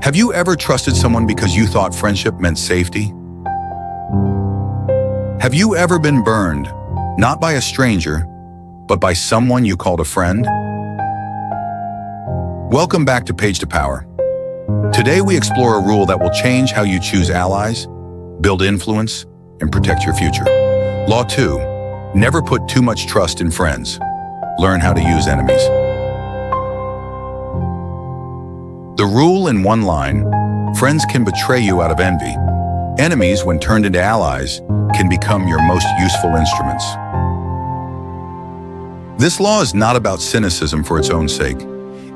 Have you ever trusted someone because you thought friendship meant safety? Have you ever been burned, not by a stranger, but by someone you called a friend? Welcome back to Page to Power. Today we explore a rule that will change how you choose allies, build influence, and protect your future. Law 2. Never put too much trust in friends. Learn how to use enemies. The rule in one line: friends can betray you out of envy. Enemies, when turned into allies, can become your most useful instruments. This law is not about cynicism for its own sake.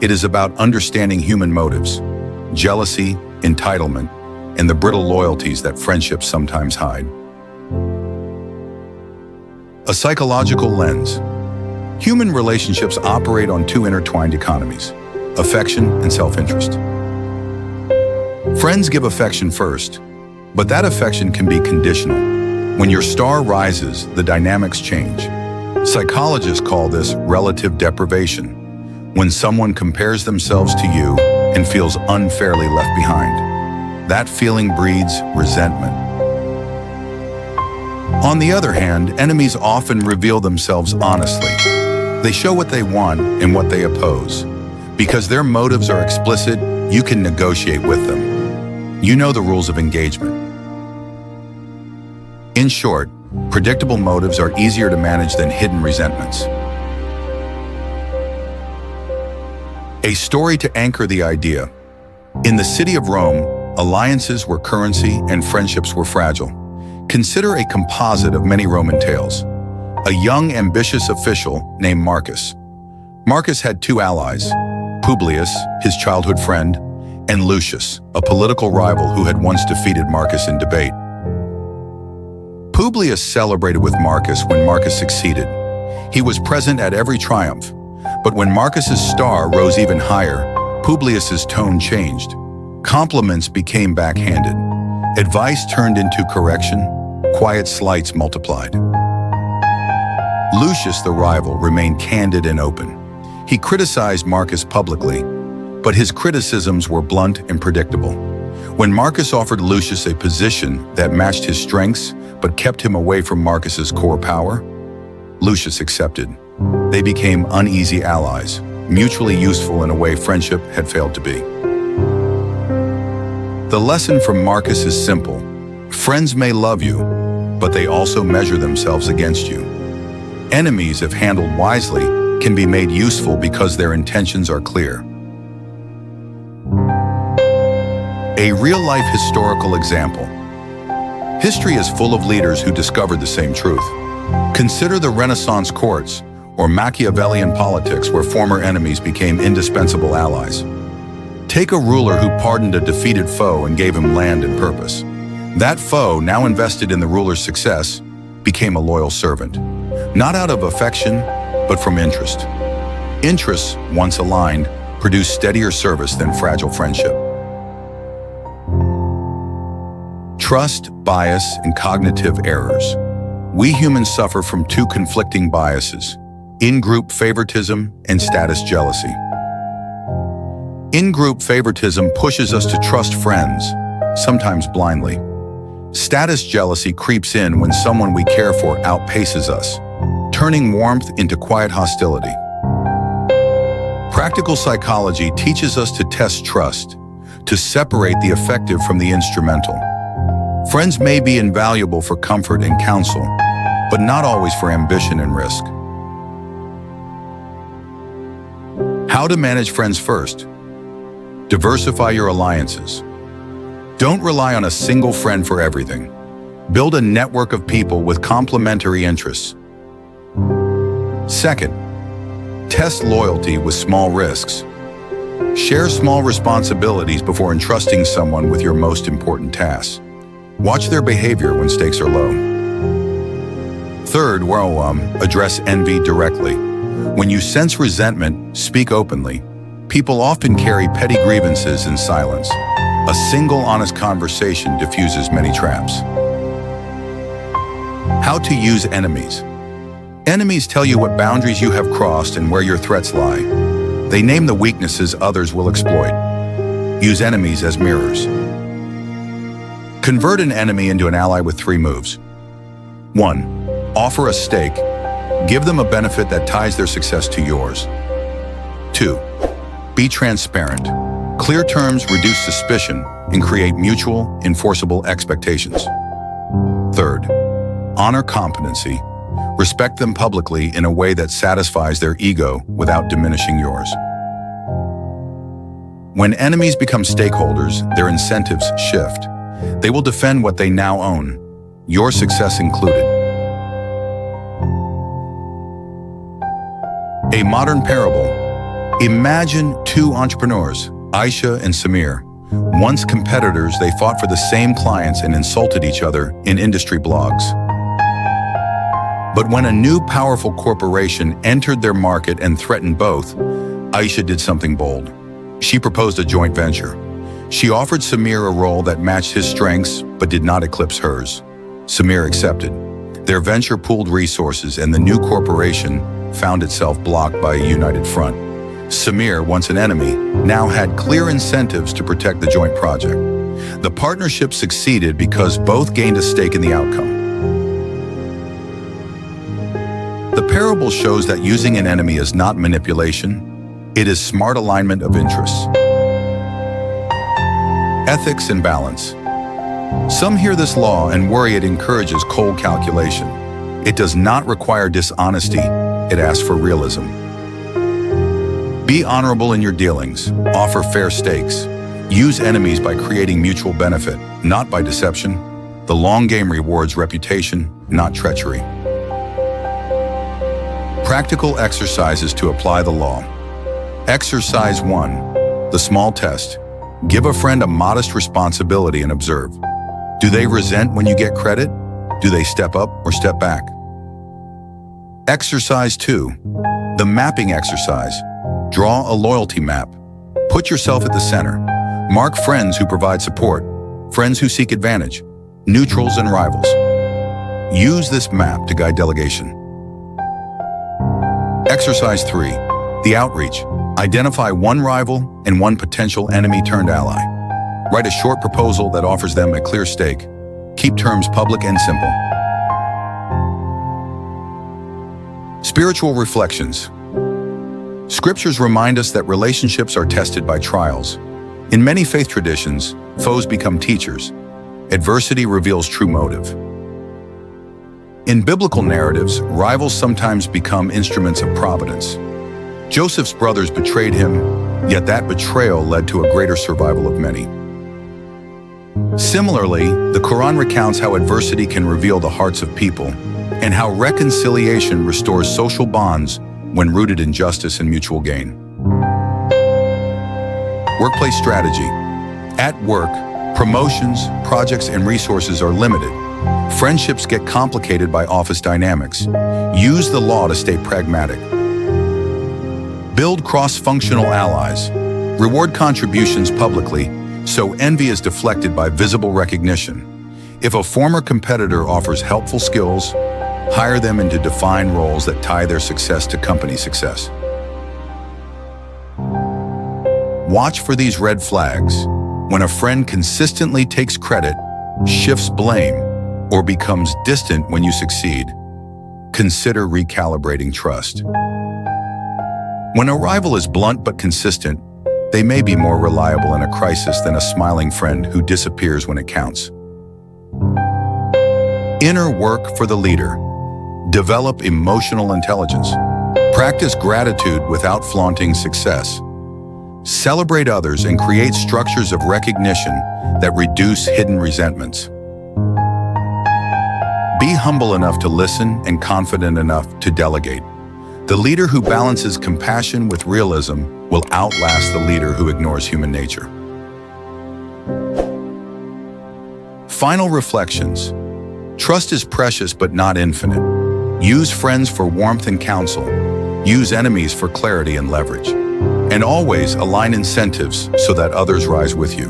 It is about understanding human motives, jealousy, entitlement, and the brittle loyalties that friendships sometimes hide. A psychological lens. Human relationships operate on two intertwined economies: affection and self-interest. Friends give affection first, but that affection can be conditional. When your star rises, the dynamics change. Psychologists call this relative deprivation, when someone compares themselves to you and feels unfairly left behind. That feeling breeds resentment. On the other hand, enemies often reveal themselves honestly. They show what they want and what they oppose. Because their motives are explicit, you can negotiate with them. You know the rules of engagement. In short, predictable motives are easier to manage than hidden resentments. A story to anchor the idea. In the city of Rome, alliances were currency and friendships were fragile. Consider a composite of many Roman tales. A young, ambitious official named Marcus. Marcus had two allies: Publius, his childhood friend, and Lucius, a political rival who had once defeated Marcus in debate. Publius celebrated with Marcus when Marcus succeeded. He was present at every triumph, but when Marcus's star rose even higher, Publius's tone changed. Compliments became backhanded. Advice turned into correction. Quiet slights multiplied. Lucius, the rival, remained candid and open. He criticized Marcus publicly, but his criticisms were blunt and predictable. When Marcus offered Lucius a position that matched his strengths but kept him away from Marcus's core power, Lucius accepted. They became uneasy allies, mutually useful in a way friendship had failed to be. The lesson from Marcus is simple. Friends may love you, but they also measure themselves against you. Enemies, if handled wisely, can be made useful because their intentions are clear. A real-life historical example. History is full of leaders who discovered the same truth. Consider the Renaissance courts or Machiavellian politics where former enemies became indispensable allies. Take a ruler who pardoned a defeated foe and gave him land and purpose. That foe, now invested in the ruler's success, became a loyal servant, not out of affection, but from interest. Interests, once aligned, produce steadier service than fragile friendship. Trust, bias, and cognitive errors. We humans suffer from two conflicting biases: in-group favoritism and status jealousy. In-group favoritism pushes us to trust friends, sometimes blindly. Status jealousy creeps in when someone we care for outpaces us, turning warmth into quiet hostility. Practical psychology teaches us to test trust, to separate the effective from the instrumental. Friends may be invaluable for comfort and counsel, but not always for ambition and risk. How to manage friends first. Diversify your alliances. Don't rely on a single friend for everything. Build a network of people with complementary interests. Second, test loyalty with small risks. Share small responsibilities before entrusting someone with your most important tasks. Watch their behavior when stakes are low. Third, address envy directly. When you sense resentment, speak openly. People often carry petty grievances in silence. A single honest conversation diffuses many traps. How to use enemies. Enemies tell you what boundaries you have crossed and where your threats lie. They name the weaknesses others will exploit. Use enemies as mirrors. Convert an enemy into an ally with 3 moves. 1. Offer a stake. Give them a benefit that ties their success to yours. 2. Be transparent. Clear terms reduce suspicion and create mutual, enforceable expectations. 3rd. Honor competency. Respect them publicly in a way that satisfies their ego without diminishing yours. When enemies become stakeholders, their incentives shift. They will defend what they now own, your success included. A modern parable. Imagine 2 entrepreneurs, Aisha and Samir. Once competitors, they fought for the same clients and insulted each other in industry blogs. But when a new powerful corporation entered their market and threatened both, Aisha did something bold. She proposed a joint venture. She offered Samir a role that matched his strengths but did not eclipse hers. Samir accepted. Their venture pooled resources and the new corporation found itself blocked by a united front. Samir, once an enemy, now had clear incentives to protect the joint project. The partnership succeeded because both gained a stake in the outcome. The parable shows that using an enemy is not manipulation, it is smart alignment of interests. Ethics and balance. Some hear this law and worry it encourages cold calculation. It does not require dishonesty, it asks for realism. Be honorable in your dealings, offer fair stakes. Use enemies by creating mutual benefit, not by deception. The long game rewards reputation, not treachery. Practical exercises to apply the law. Exercise 1. The small test. Give a friend a modest responsibility and observe. Do they resent when you get credit? Do they step up or step back? Exercise 2. The mapping exercise. Draw a loyalty map. Put yourself at the center. Mark friends who provide support, friends who seek advantage, neutrals and rivals. Use this map to guide delegation. Exercise 3. The outreach. Identify one rival and one potential enemy turned ally. Write a short proposal that offers them a clear stake. Keep terms public and simple. Spiritual reflections. Scriptures remind us that relationships are tested by trials. In many faith traditions, foes become teachers. Adversity reveals true motive. In biblical narratives, rivals sometimes become instruments of providence. Joseph's brothers betrayed him, yet that betrayal led to a greater survival of many. Similarly, the Quran recounts how adversity can reveal the hearts of people and how reconciliation restores social bonds when rooted in justice and mutual gain. Workplace strategy. At work, promotions, projects, and resources are limited. Friendships get complicated by office dynamics. Use the law to stay pragmatic. Build cross-functional allies. Reward contributions publicly so envy is deflected by visible recognition. If a former competitor offers helpful skills, hire them into defined roles that tie their success to company success. Watch for these red flags. When a friend consistently takes credit, shifts blame, or becomes distant when you succeed, consider recalibrating trust. When a rival is blunt but consistent, they may be more reliable in a crisis than a smiling friend who disappears when it counts. Inner work for the leader. Develop emotional intelligence. Practice gratitude without flaunting success. Celebrate others and create structures of recognition that reduce hidden resentments. Be humble enough to listen and confident enough to delegate. The leader who balances compassion with realism will outlast the leader who ignores human nature. Final reflections. Trust is precious but not infinite. Use friends for warmth and counsel. Use enemies for clarity and leverage. And always align incentives so that others rise with you.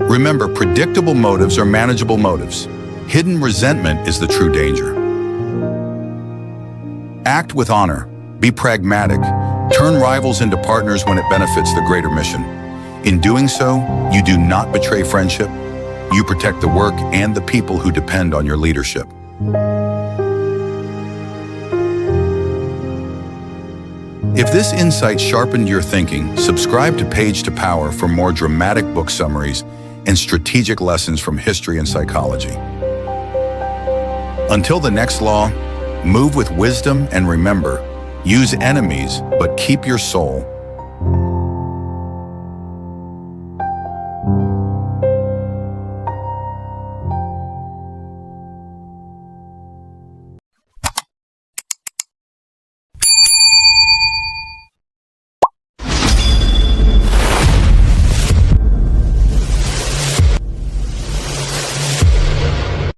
Remember, predictable motives are manageable motives. Hidden resentment is the true danger. Act with honor. Be pragmatic. Turn rivals into partners when it benefits the greater mission. In doing so, you do not betray friendship. You protect the work and the people who depend on your leadership. If this insight sharpened your thinking, subscribe to Page to Power for more dramatic book summaries and strategic lessons from history and psychology. Until the next law, move with wisdom and remember, use enemies, but keep your soul.